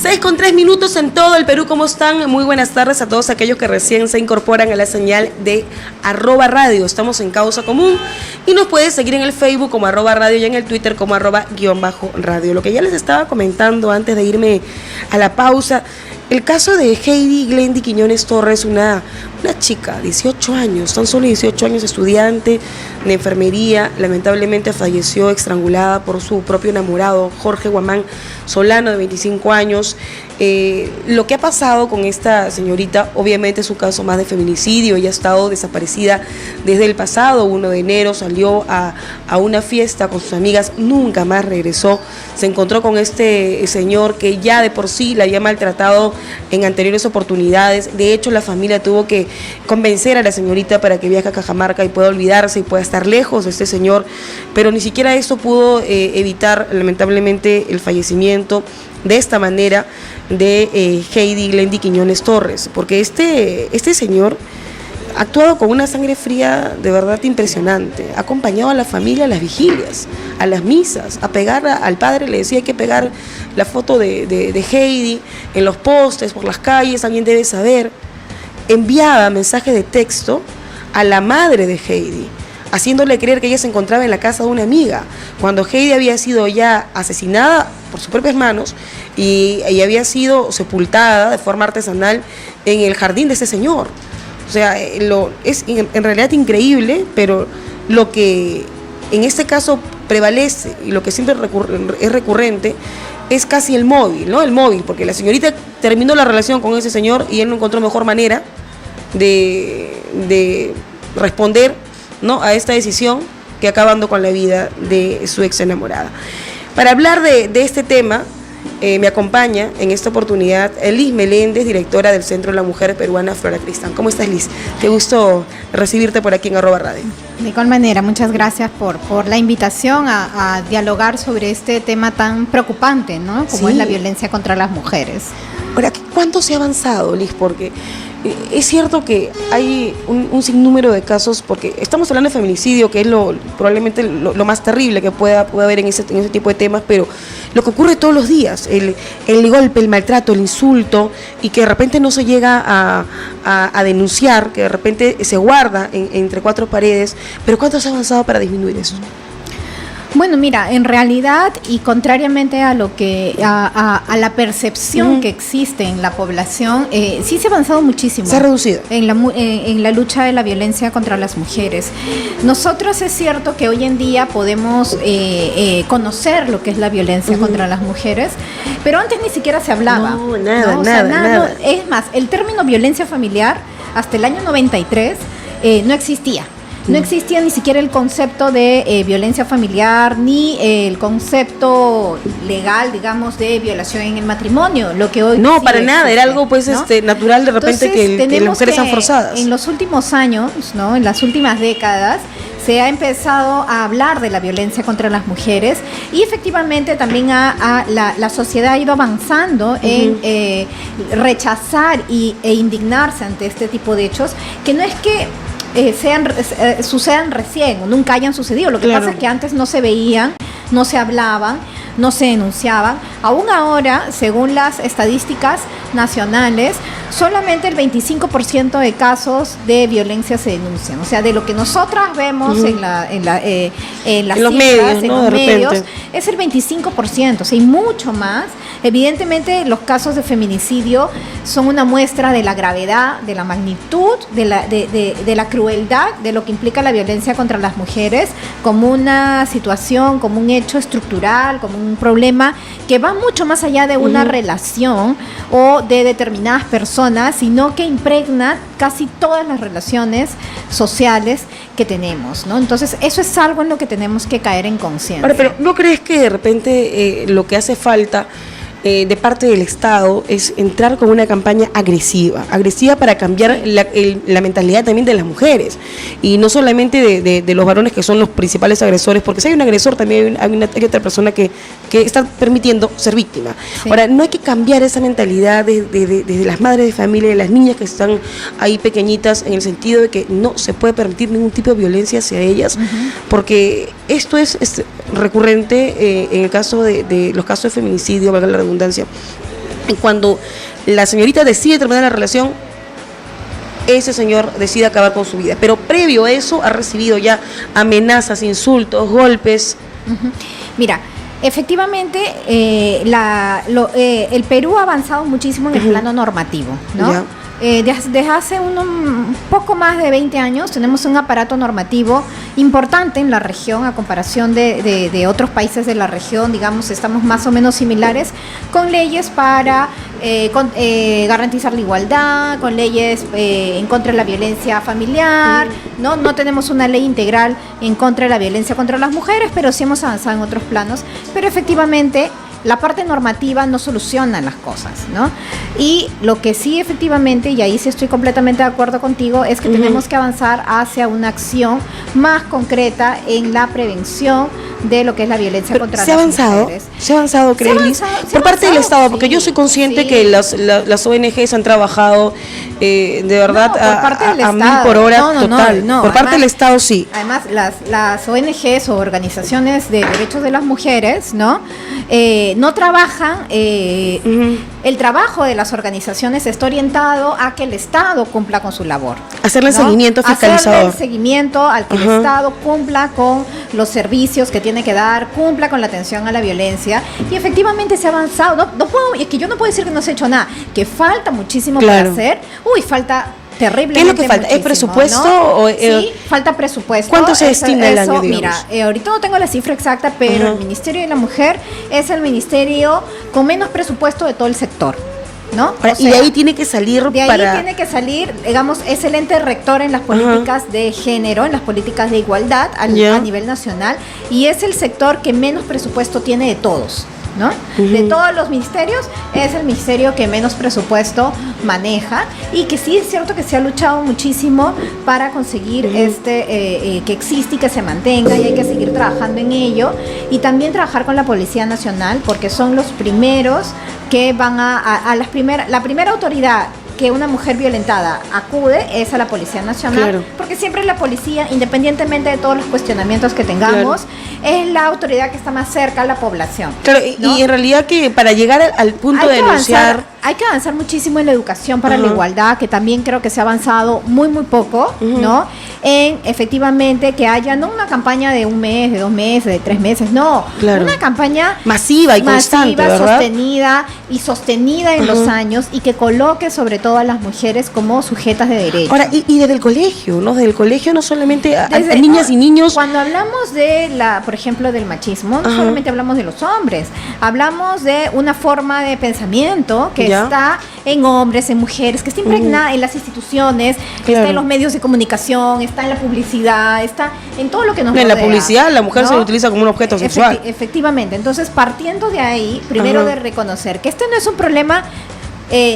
6:03 en todo el Perú. ¿Cómo están? Muy buenas tardes a todos aquellos que recién se incorporan a la señal de @radio. Estamos en Causa Común y nos puedes seguir en el Facebook como @radio y en el Twitter como @radio. Lo que ya les estaba comentando antes de irme a la pausa, el caso de Heidi Glendy Quiñones Torres, una chica, 18 años, tan solo 18 años, estudiante de enfermería, lamentablemente falleció estrangulada por su propio enamorado, Jorge Guamán Solano, de 25 años. Lo que ha pasado con esta señorita, obviamente es un caso más de feminicidio. Ella ha estado desaparecida desde el pasado 1 de enero, salió a una fiesta con sus amigas, nunca más regresó. Se encontró con este señor que ya de por sí la había maltratado en anteriores oportunidades. De hecho, la familia tuvo que convencer a la señorita para que viaje a Cajamarca y pueda olvidarse y pueda estar lejos de este señor, pero ni siquiera esto pudo evitar lamentablemente el fallecimiento de esta manera de Heidi Glendy Quiñones Torres, porque este señor ha actuado con una sangre fría de verdad impresionante, ha acompañado a la familia a las vigilias, a las misas, a pegar al padre, le decía hay que pegar la foto de Heidi en los postes, por las calles, alguien debe saber. Enviaba mensajes de texto a la madre de Heidi, haciéndole creer que ella se encontraba en la casa de una amiga, cuando Heidi había sido ya asesinada por sus propias manos y había sido sepultada de forma artesanal en el jardín de ese señor. O sea, es en realidad increíble, pero lo que en este caso prevalece y lo que siempre es recurrente es casi el móvil, ¿no? El móvil, porque la señorita terminó la relación con ese señor y él no encontró mejor manera de responder, ¿no?, a esta decisión que acabando con la vida de su ex enamorada. Para hablar de este tema, me acompaña en esta oportunidad Liz Meléndez, directora del Centro de la Mujer Peruana Flora Cristán. ¿Cómo estás, Liz? Qué gusto recibirte por aquí en @radio. De igual manera, muchas gracias por la invitación a dialogar sobre este tema tan preocupante, ¿no?, como es la violencia contra las mujeres. Ahora, ¿cuánto se ha avanzado, Liz? Porque es cierto que hay un sinnúmero de casos, porque estamos hablando de feminicidio, que es probablemente lo más terrible que pueda haber en ese tipo de temas, pero lo que ocurre todos los días, el golpe, el maltrato, el insulto, y que de repente no se llega a denunciar, que de repente se guarda entre cuatro paredes, pero ¿cuánto se ha avanzado para disminuir eso? Bueno, mira, en realidad, y contrariamente a lo que a la percepción que existe en la población, sí se ha avanzado muchísimo. Se ha reducido en la lucha de la violencia contra las mujeres. Nosotros es cierto que hoy en día podemos conocer lo que es la violencia contra las mujeres, pero antes ni siquiera se hablaba. No, nada. Es más, el término violencia familiar hasta el año 93 no existía. No existía ni siquiera el concepto de violencia familiar, ni el concepto legal, digamos, de violación en el matrimonio, lo que hoy no, sí para nada, era algo pues ¿no? Natural de repente. Entonces, que las mujeres sean forzadas. En los últimos años, ¿no?, en las últimas décadas, se ha empezado a hablar de la violencia contra las mujeres y efectivamente también la sociedad ha ido avanzando en rechazar e indignarse ante este tipo de hechos, que no es que sucedan recién o nunca hayan sucedido. Lo que pasa es que antes no se veían, no se hablaban, no se denunciaban. Aún ahora, según las estadísticas nacionales, solamente el 25% de casos de violencia se denuncian. O sea, de lo que nosotras vemos en las los medios, ¿no? los medios, es el 25%, o sea, y mucho más. Evidentemente, los casos de feminicidio son una muestra de la gravedad, de la magnitud, de la crueldad, de lo que implica la violencia contra las mujeres, como una situación, como un hecho estructural, como un problema que va mucho más allá de una relación o de determinadas personas, sino que impregna casi todas las relaciones sociales que tenemos, ¿no? Entonces, eso es algo en lo que tenemos que caer en conciencia. Ahora, pero ¿no crees que de repente lo que hace falta de parte del Estado es entrar con una campaña agresiva para cambiar la mentalidad también de las mujeres y no solamente de los varones, que son los principales agresores, porque si hay un agresor también hay otra persona que está permitiendo ser víctima. Sí. Ahora, no hay que cambiar esa mentalidad desde las madres de familia, de las niñas que están ahí pequeñitas, en el sentido de que no se puede permitir ningún tipo de violencia hacia ellas, porque esto es recurrente en el caso de los casos de feminicidio, valga la redundancia, cuando la señorita decide terminar la relación, ese señor decide acabar con su vida. Pero previo a eso ha recibido ya amenazas, insultos, golpes. Mira, efectivamente, el Perú ha avanzado muchísimo en el plano normativo, ¿no? Ya. Desde hace un poco más de 20 años tenemos un aparato normativo importante en la región a comparación de otros países de la región. Digamos, estamos más o menos similares, con leyes para garantizar la igualdad, con leyes en contra de la violencia familiar, ¿no? No tenemos una ley integral en contra de la violencia contra las mujeres, pero sí hemos avanzado en otros planos. Pero efectivamente la parte normativa no soluciona las cosas, ¿no? Y lo que sí efectivamente, y ahí sí estoy completamente de acuerdo contigo, es que tenemos que avanzar hacia una acción más concreta en la prevención de lo que es la violencia contra las mujeres. ¿Se ha avanzado, Crelis? Por parte del Estado, porque yo soy consciente que las ONGs han trabajado de verdad por parte del a Estado. 1000 por hora total. No, por parte además, del Estado, sí. Además, las ONGs o organizaciones de derechos de las mujeres, ¿no? No trabajan, el trabajo de las organizaciones está orientado a que el Estado cumpla con su labor. Hacerle seguimiento fiscalizador. Hacerle el seguimiento al que el Estado cumpla con los servicios que tiene que dar, cumpla con la atención a la violencia. Y efectivamente se ha avanzado. Es que yo no puedo decir que no se ha hecho nada, que falta muchísimo por hacer. Falta terriblemente. ¿Qué es lo que falta? ¿Es presupuesto? ¿No? Sí, falta presupuesto. ¿Cuánto se destina al año, digamos? Mira, ahorita no tengo la cifra exacta, pero el Ministerio de la Mujer es el ministerio con menos presupuesto de todo el sector, ¿no? Y de ahí tiene que salir digamos, es el ente rector en las políticas de género, en las políticas de igualdad a nivel nacional, y es el sector que menos presupuesto tiene de todos, ¿no? De todos los ministerios, es el ministerio que menos presupuesto maneja, y que sí es cierto que se ha luchado muchísimo para conseguir que existe y que se mantenga, y hay que seguir trabajando en ello, y también trabajar con la Policía Nacional, porque son los primeros que van la primera autoridad que una mujer violentada acude es a la Policía Nacional, porque siempre la policía, independientemente de todos los cuestionamientos que tengamos, es la autoridad que está más cerca a la población. Claro, ¿no? y en realidad que para llegar al punto de denunciar... Hay que avanzar muchísimo en la educación para la igualdad, que también creo que se ha avanzado muy poco, ¿no? En efectivamente que haya no una campaña de 1 mes, de 2 meses, de 3 meses, no, una campaña masiva y constante, ¿verdad? sostenida en los años, y que coloque sobre todo a las mujeres como sujetas de derecho. Ahora, y desde el colegio, ¿no? Desde el colegio no solamente a niñas y niños. Cuando hablamos por ejemplo, del machismo, no solamente hablamos de los hombres, hablamos de una forma de pensamiento que está en hombres, en mujeres, que está impregnada en las instituciones, que está en los medios de comunicación, está en la publicidad, está en todo lo que nos rodea. En la publicidad la mujer se utiliza como un objeto sexual. Efectivamente. Entonces, partiendo de ahí, primero de reconocer que este no es un problema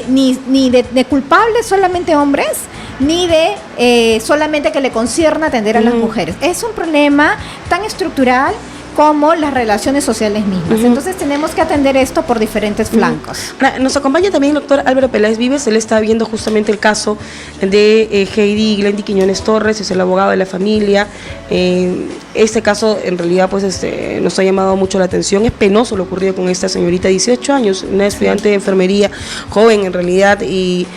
ni de culpables solamente hombres, ni de solamente que le concierne atender a las mujeres. Es un problema tan estructural como las relaciones sociales mismas. Entonces tenemos que atender esto por diferentes flancos. Nos acompaña también el doctor Álvaro Peláez Vives. Él está viendo justamente el caso de Heidi Glendy Quiñones Torres, es el abogado de la familia. Este caso en realidad pues nos ha llamado mucho la atención. Es penoso lo ocurrido con esta señorita, 18 años, una estudiante de enfermería, joven en realidad, y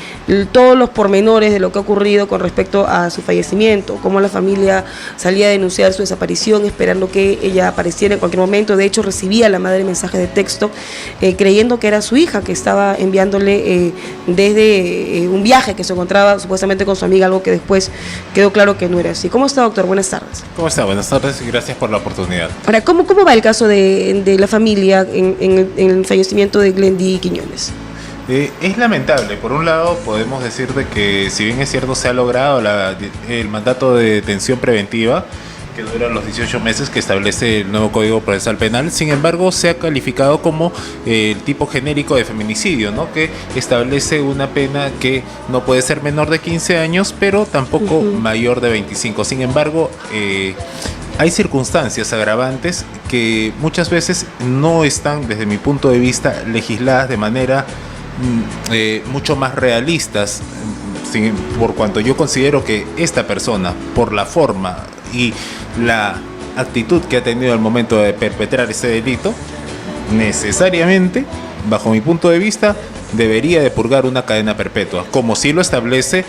todos los pormenores de lo que ha ocurrido con respecto a su fallecimiento, cómo la familia salía a denunciar su desaparición esperando que ella apareciera en cualquier momento. De hecho, recibía a la madre mensajes de texto creyendo que era su hija, que estaba enviándole desde un viaje que se encontraba supuestamente con su amiga, algo que después quedó claro que no era así. ¿Cómo está, doctor? Buenas tardes. ¿Cómo está? Buenas tardes y gracias por la oportunidad. Ahora, ¿cómo va el caso de la familia en el fallecimiento de Glendy Quiñones? Es lamentable. Por un lado, podemos decir de que si bien es cierto se ha logrado el mandato de detención preventiva, que dura los 18 meses que establece el nuevo Código Procesal Penal, sin embargo se ha calificado como el tipo genérico de feminicidio, ¿no? Que establece una pena que no puede ser menor de 15 años, pero tampoco mayor de 25. Sin embargo, hay circunstancias agravantes que muchas veces no están, desde mi punto de vista, legisladas de manera mucho más realistas, por cuanto yo considero que esta persona, por la forma y la actitud que ha tenido al momento de perpetrar ese delito, necesariamente bajo mi punto de vista, debería de purgar una cadena perpetua, como sí lo establece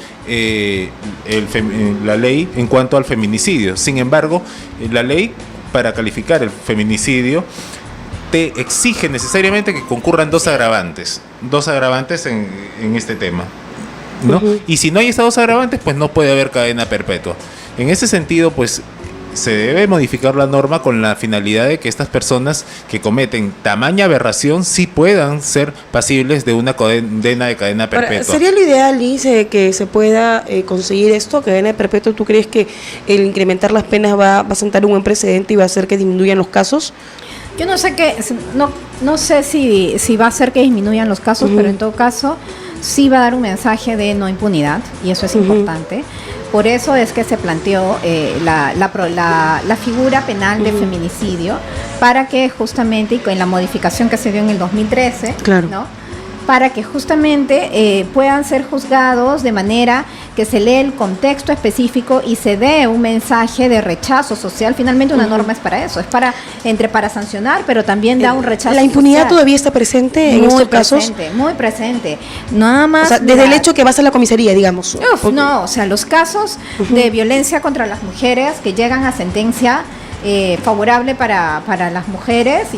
la ley en cuanto al feminicidio. Sin embargo, la ley para calificar el feminicidio te exige necesariamente que concurran dos agravantes en este tema, ¿no? Y si no hay estas dos agravantes, pues no puede haber cadena perpetua. En ese sentido, pues se debe modificar la norma con la finalidad de que estas personas que cometen tamaña aberración sí puedan ser pasibles de una condena de cadena perpetua. Ahora, ¿sería lo ideal, Liz, que se pueda conseguir esto, cadena perpetua? ¿Tú crees que el incrementar las penas va a sentar un buen precedente y va a hacer que disminuyan los casos? Yo no sé no sé si va a hacer que disminuyan los casos, pero en todo caso sí va a dar un mensaje de no impunidad, y eso es importante. Por eso es que se planteó la figura penal de feminicidio, para que justamente, y con la modificación que se dio en el 2013, claro, ¿no?, para que justamente puedan ser juzgados de manera que se lee el contexto específico y se dé un mensaje de rechazo social. Finalmente una norma es para eso, es para sancionar, pero también da un rechazo. ¿La impunidad social todavía está presente en estos casos? Muy presente. Nada más. O sea, desde el hecho que vas a la comisaría, digamos. No, o sea, los casos de violencia contra las mujeres que llegan a sentencia favorable para las mujeres,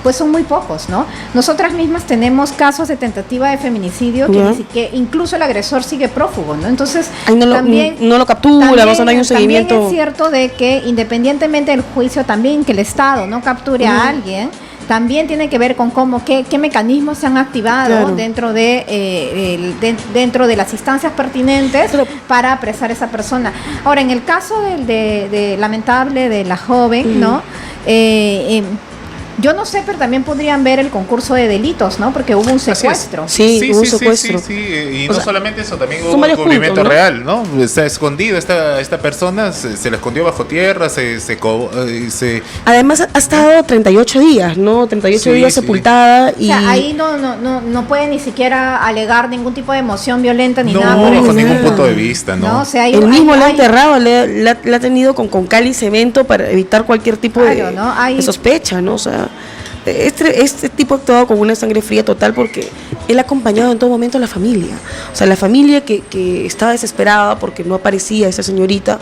pues son muy pocos, ¿no? Nosotras mismas tenemos casos de tentativa de feminicidio que incluso el agresor sigue prófugo, ¿no? Entonces también no lo captura, no hay un seguimiento. También es cierto de que independientemente del juicio, también que el Estado no capture a alguien, también tiene que ver con qué mecanismos se han activado dentro de las instancias pertinentes para apresar a esa persona. Ahora, en el caso de lamentable de la joven, ¿no? Yo no sé, pero también podrían ver el concurso de delitos, ¿no? Porque hubo un secuestro. Sí, hubo un secuestro. Y no solamente eso, también hubo un descubrimiento real, ¿no? Está escondido, esta persona se la escondió bajo tierra, Además ha estado 38 días, ¿no? 38 días sepultada. O sea, ahí no puede ni siquiera alegar ningún tipo de emoción violenta ni nada por eso. No, bajo ningún nada. punto de vista, ¿no? O sea, él mismo le ha enterrado, le ha tenido con cal y cemento para evitar cualquier tipo de sospecha, ¿no? O sea, este tipo ha actuado con una sangre fría total, porque él ha acompañado en todo momento a la familia. O sea, la familia que estaba desesperada porque no aparecía esa señorita,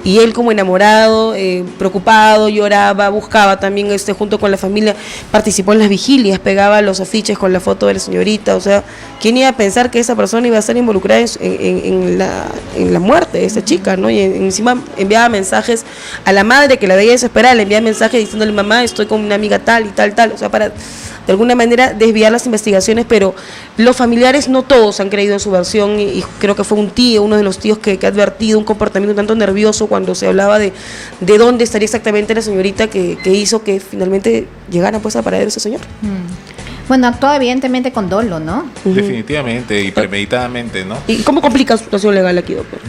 y él como enamorado, preocupado, lloraba, buscaba también junto con la familia, participó en las vigilias, pegaba los afiches con la foto de la señorita. O sea, ¿quién iba a pensar que esa persona iba a estar involucrada en la muerte de esa chica, ¿no? Y encima enviaba mensajes a la madre, que la veía desesperada, le enviaba mensajes diciéndole: mamá, estoy con una amiga tal y tal, o sea, para de alguna manera desviar las investigaciones. Pero los familiares no todos han creído en su versión, y creo que fue uno de los tíos que ha advertido un comportamiento un tanto nervioso cuando se hablaba de dónde estaría exactamente la señorita que hizo que finalmente llegara pues a paradero ese señor. Bueno, actuó evidentemente con dolo, ¿no? Definitivamente y premeditadamente, ¿no? ¿Y cómo complica su situación legal aquí, doctor?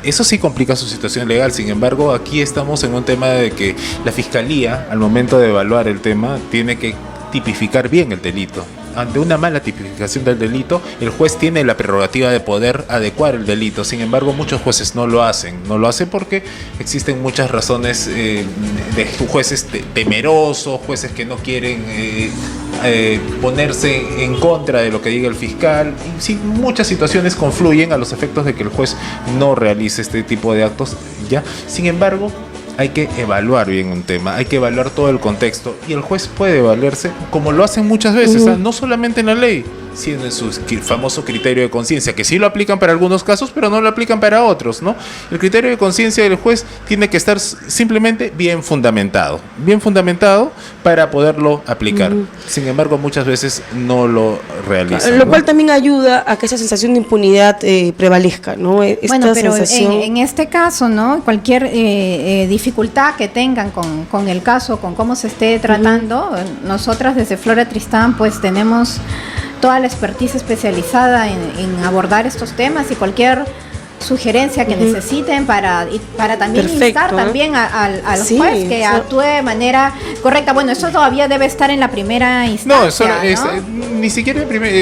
Eso sí complica su situación legal. Sin embargo, aquí estamos en un tema de que la Fiscalía, al momento de evaluar el tema, tiene que tipificar bien el delito. Ante una mala tipificación del delito, el juez tiene la prerrogativa de poder adecuar el delito. Sin embargo, muchos jueces no lo hacen porque existen muchas razones de jueces temerosos, jueces que no quieren ponerse en contra de lo que diga el fiscal. Y sí, muchas situaciones confluyen a los efectos de que el juez no realice este tipo de actos, ¿ya? Sin embargo, hay que evaluar bien un tema, hay que evaluar todo el contexto, y el juez puede valerse, como lo hacen muchas veces, no solamente en la ley, sino en su famoso criterio de conciencia, que sí lo aplican para algunos casos, pero no lo aplican para otros, ¿no? El criterio de conciencia del juez tiene que estar simplemente bien fundamentado para poderlo aplicar. Sin embargo, muchas veces no lo realizan. Lo cual también ayuda a que esa sensación de impunidad prevalezca, ¿no? Bueno, pero en este caso, ¿no? Cualquier dificultad que tengan con el caso, con cómo se esté tratando, nosotras desde Flora Tristán pues tenemos toda la expertise especializada en abordar estos temas, y cualquier sugerencia que necesiten para también instar también al juez que actúe de manera correcta. Bueno, eso todavía debe estar en la primera instancia. Ni siquiera en primera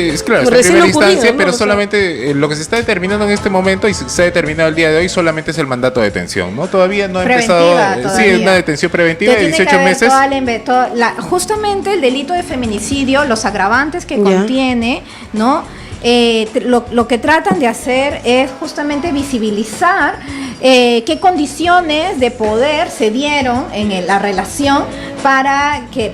instancia, pero solamente lo que se está determinando en este momento y se ha determinado el día de hoy solamente es el mandato de detención, ¿no? Todavía no ha empezado. Sí, es una detención preventiva de 18 meses. Justamente el delito de feminicidio, los agravantes que contiene, ¿no? Lo que tratan de hacer es justamente visibilizar qué condiciones de poder se dieron en la relación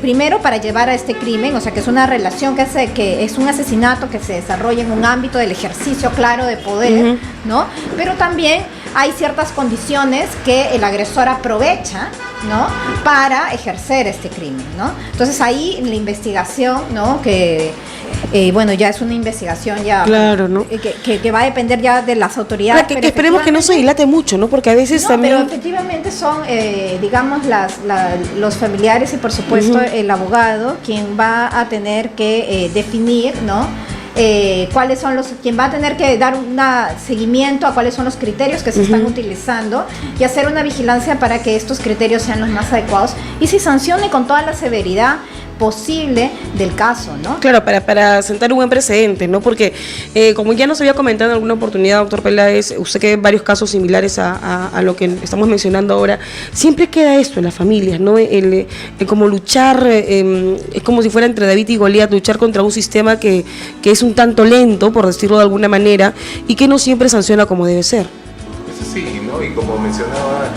primero para llevar a este crimen, o sea que es una relación que es un asesinato que se desarrolla en un ámbito del ejercicio claro de poder, ¿no? Pero también hay ciertas condiciones que el agresor aprovecha, ¿no? Para ejercer este crimen, ¿no? Entonces ahí en la investigación, ¿no? Que bueno, ya es una investigación ya ¿no? que va a depender ya de las autoridades. Que esperemos que no se dilate mucho, ¿no? Porque a veces también... Pero efectivamente son, digamos, los familiares y por supuesto el abogado quien va a tener que definir, ¿no? Quien va a tener que dar un seguimiento a cuáles son los criterios que se están utilizando y hacer una vigilancia para que estos criterios sean los más adecuados y se sancione con toda la severidad posible del caso, ¿no? Claro, para sentar un buen precedente, ¿no? Porque como ya nos había comentado en alguna oportunidad, doctor Peláez, usted que ve varios casos similares a lo que estamos mencionando ahora, siempre queda esto en las familias, ¿no? El como luchar, es como si fuera entre David y Goliat, luchar contra un sistema que es un tanto lento, por decirlo de alguna manera, y que no siempre sanciona como debe ser. Eso sí, ¿no? Y como mencionaba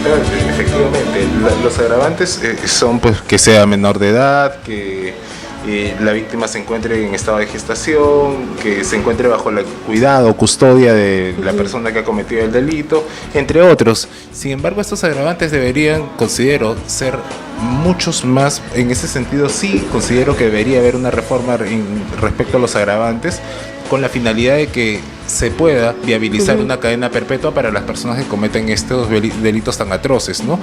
efectivamente, los agravantes son pues que sea menor de edad, que la víctima se encuentre en estado de gestación, que se encuentre bajo el cuidado o custodia de la persona que ha cometido el delito, entre otros. Sin embargo, estos agravantes deberían, considero, ser muchos más. En ese sentido, sí considero que debería haber una reforma respecto a los agravantes, con la finalidad de que se pueda viabilizar una cadena perpetua para las personas que cometen estos delitos tan atroces, ¿no?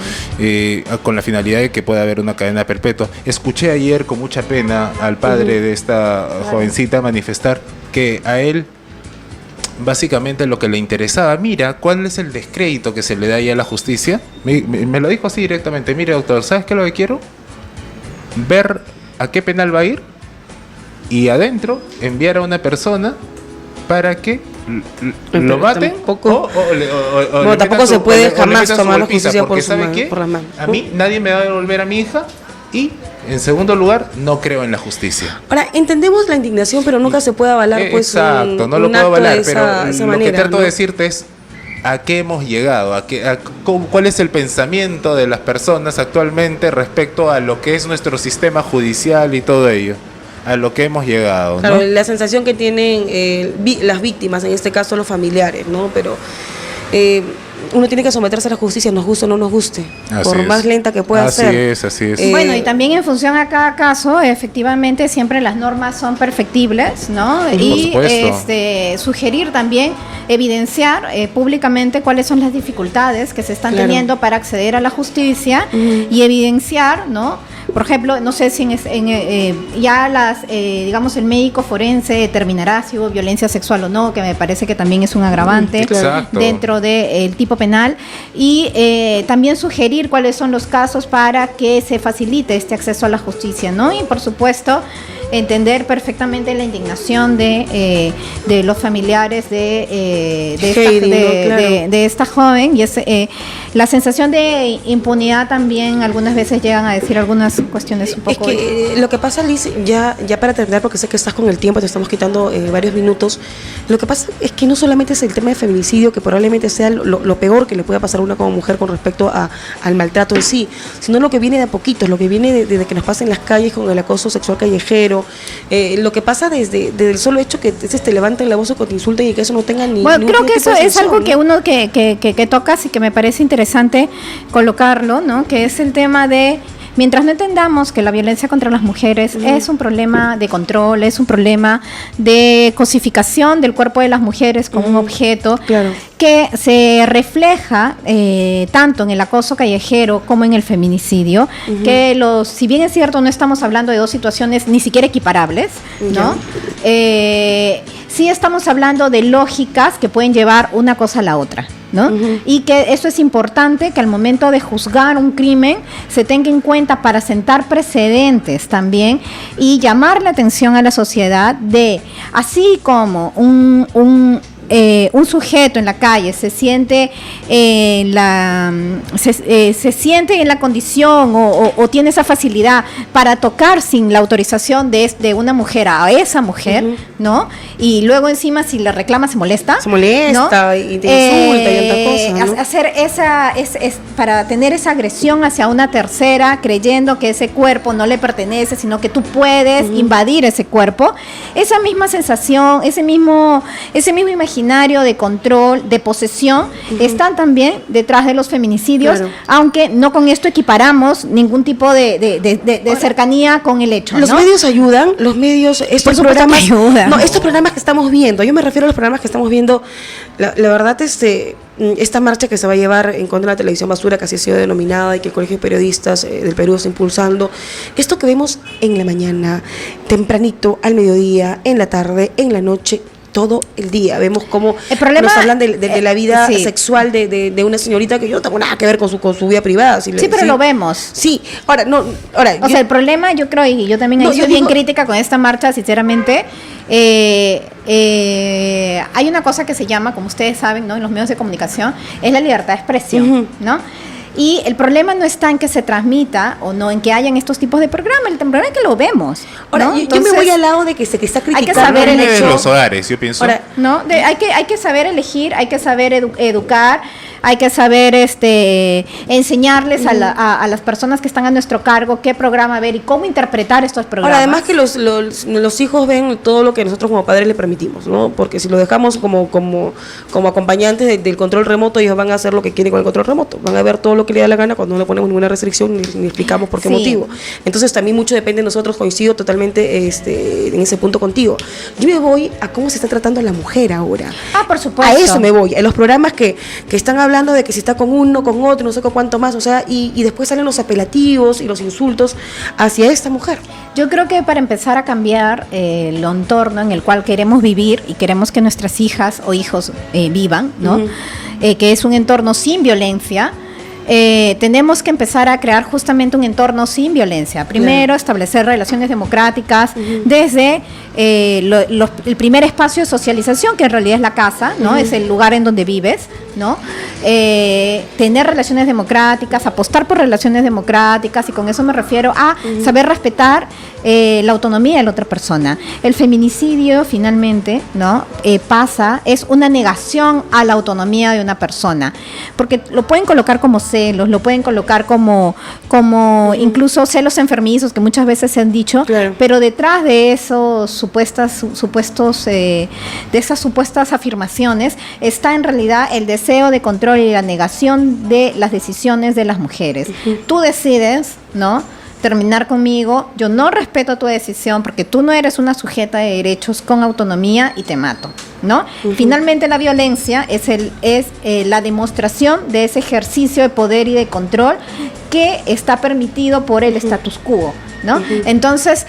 Con la finalidad de que pueda haber una cadena perpetua. Escuché ayer con mucha pena al padre de esta jovencita manifestar que a él básicamente lo que le interesaba, mira, ¿cuál es el descrédito que se le da ahí a la justicia? Me lo dijo así directamente, mire doctor, ¿sabes qué es lo que quiero? Ver a qué penal va a ir y adentro enviar a una persona para que lo maten tampoco, tampoco se puede jamás tomar la justicia por la mano. A mí nadie me va a devolver a mi hija y en segundo lugar no creo en la justicia. Ahora, entendemos la indignación, pero nunca se puede avalar pues exacto, no lo puedo avalar, pero lo que trato de decirte es a qué hemos llegado, cuál es el pensamiento de las personas actualmente respecto a lo que es nuestro sistema judicial y todo ello. A lo que hemos llegado, ¿no? Claro, la sensación que tienen las víctimas, en este caso los familiares, ¿no? Pero uno tiene que someterse a la justicia, nos guste o no nos guste, por más lenta que pueda ser. Así es. Bueno, y también en función a cada caso, efectivamente, siempre las normas son perfectible,s ¿no? Y sugerir también, evidenciar públicamente cuáles son las dificultades que se están teniendo para acceder a la justicia y evidenciar, ¿no? Por ejemplo, no sé si digamos, el médico forense determinará si hubo violencia sexual o no, que me parece que también es un agravante dentro del tipo penal, y también sugerir cuáles son los casos para que se facilite este acceso a la justicia, ¿no? Y por supuesto, entender perfectamente la indignación de los familiares de esta joven, y la sensación de impunidad también algunas veces llegan a decir algunas cuestiones un poco... Es que lo que pasa, Liz, ya para terminar, porque sé que estás con el tiempo, te estamos quitando varios minutos, lo que pasa es que no solamente es el tema de feminicidio, que probablemente sea lo peor que le pueda pasar a una como mujer con respecto al maltrato en sí, sino lo que viene de a poquito, lo que viene desde que nos pasa en las calles con el acoso sexual callejero, lo que pasa desde el solo hecho que te levanten la voz o que te insulten y que eso no tenga ni... Bueno, creo que eso es algo, ¿no?, que uno que tocas y que me parece interesante colocarlo, ¿no? Que es el tema de... Mientras no entendamos que la violencia contra las mujeres es un problema de control, es un problema de cosificación del cuerpo de las mujeres como un objeto, que se refleja tanto en el acoso callejero como en el feminicidio, que si bien es cierto no estamos hablando de dos situaciones ni siquiera equiparables, ¿no? sí estamos hablando de lógicas que pueden llevar una cosa a la otra, ¿no? Y que eso es importante, que al momento de juzgar un crimen se tenga en cuenta para sentar precedentes también y llamar la atención a la sociedad de, así como un sujeto en la calle se siente se siente en la condición o tiene esa facilidad para tocar sin la autorización de una mujer a esa mujer, ¿no? Y luego encima si le reclama se molesta, ¿no? Y te insulta y tanta cosa, ¿no? Hacer para tener esa agresión hacia una tercera, creyendo que ese cuerpo no le pertenece, sino que tú puedes invadir ese cuerpo, esa misma sensación, ese mismo imaginario de control, de posesión, están también detrás de los feminicidios, aunque no con esto equiparamos ningún tipo de cercanía con el hecho, Los ¿no? medios ayudan, estos programas ayudan. No, estos programas que estamos viendo, yo me refiero a los programas que estamos viendo, la verdad, esta marcha que se va a llevar en contra de la televisión basura, que así ha sido denominada, y que el Colegio de Periodistas del Perú está impulsando, esto que vemos en la mañana, tempranito, al mediodía, en la tarde, en la noche, todo el día. Vemos cómo nos hablan de la vida sexual de una señorita que yo no tengo nada que ver con su vida privada. Pero lo vemos. Sí, el problema, yo creo, y yo también he sido bien crítica con esta marcha, sinceramente. Hay una cosa que se llama, como ustedes saben, ¿no?, en los medios de comunicación, es la libertad de expresión, ¿no? Y el problema no está en que se transmita o no, en que hayan estos tipos de programas, el problema es que lo vemos. Ahora, ¿no? yo me voy al lado de que se está criticando. Hay que saber de los hogares, yo pienso. Ahora, hay que saber elegir, hay que saber educar, hay que saber enseñarles a las personas que están a nuestro cargo qué programa ver y cómo interpretar estos programas. Ahora, además que los hijos ven todo lo que nosotros como padres les permitimos, ¿no? Porque si lo dejamos como acompañantes del control remoto, ellos van a hacer lo que quieren con el control remoto, van a ver todo lo que le da la gana cuando no le ponemos ninguna restricción ni explicamos por qué motivo. Entonces también mucho depende de nosotros, coincido totalmente en ese punto contigo. Yo me voy a cómo se está tratando a la mujer ahora. Por supuesto. A eso me voy, a los programas que están hablando de que si está con uno, con otro, no sé con cuánto más, o sea, y después salen los apelativos y los insultos hacia esta mujer. Yo creo que para empezar a cambiar el entorno en el cual queremos vivir y queremos que nuestras hijas o hijos vivan, ¿no? Que es un entorno sin violencia, tenemos que empezar a crear justamente un entorno sin violencia. Primero, establecer relaciones democráticas desde el primer espacio de socialización, que en realidad es la casa, ¿no? Es el lugar en donde vives, ¿no? Tener relaciones democráticas, apostar por relaciones democráticas, y con eso me refiero a saber respetar la autonomía de la otra persona. El feminicidio finalmente, ¿no? Es una negación a la autonomía de una persona, porque lo pueden colocar como celos, lo pueden colocar como incluso celos enfermizos, que muchas veces se han dicho, pero detrás de esos supuestos de esas supuestas afirmaciones está en realidad el deseo de control y la negación de las decisiones de las mujeres. Tú decides, ¿no?, terminar conmigo, yo no respeto tu decisión porque tú no eres una sujeta de derechos con autonomía y te mato, ¿no? Finalmente la violencia es la demostración de ese ejercicio de poder y de control que está permitido por el status quo, ¿no? Entonces,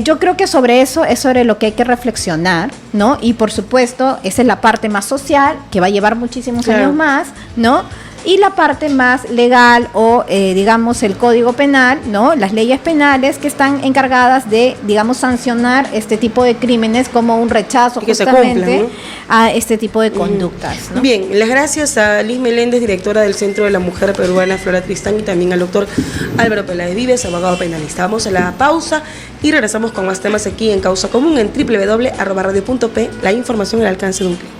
yo creo que sobre eso es sobre lo que hay que reflexionar, ¿no? Y por supuesto, esa es la parte más social, que va a llevar muchísimos años más, ¿no? Y la parte más legal o, digamos, el Código Penal, ¿no? Las leyes penales que están encargadas de, digamos, sancionar este tipo de crímenes como un rechazo justamente a este tipo de conductas, ¿no? Bien, las gracias a Liz Meléndez, directora del Centro de la Mujer Peruana Flora Tristán, y también al doctor Álvaro Peláez Vives, abogado penalista. Vamos a la pausa y regresamos con más temas aquí en Causa Común en www.radio.p, la información al alcance de un clic.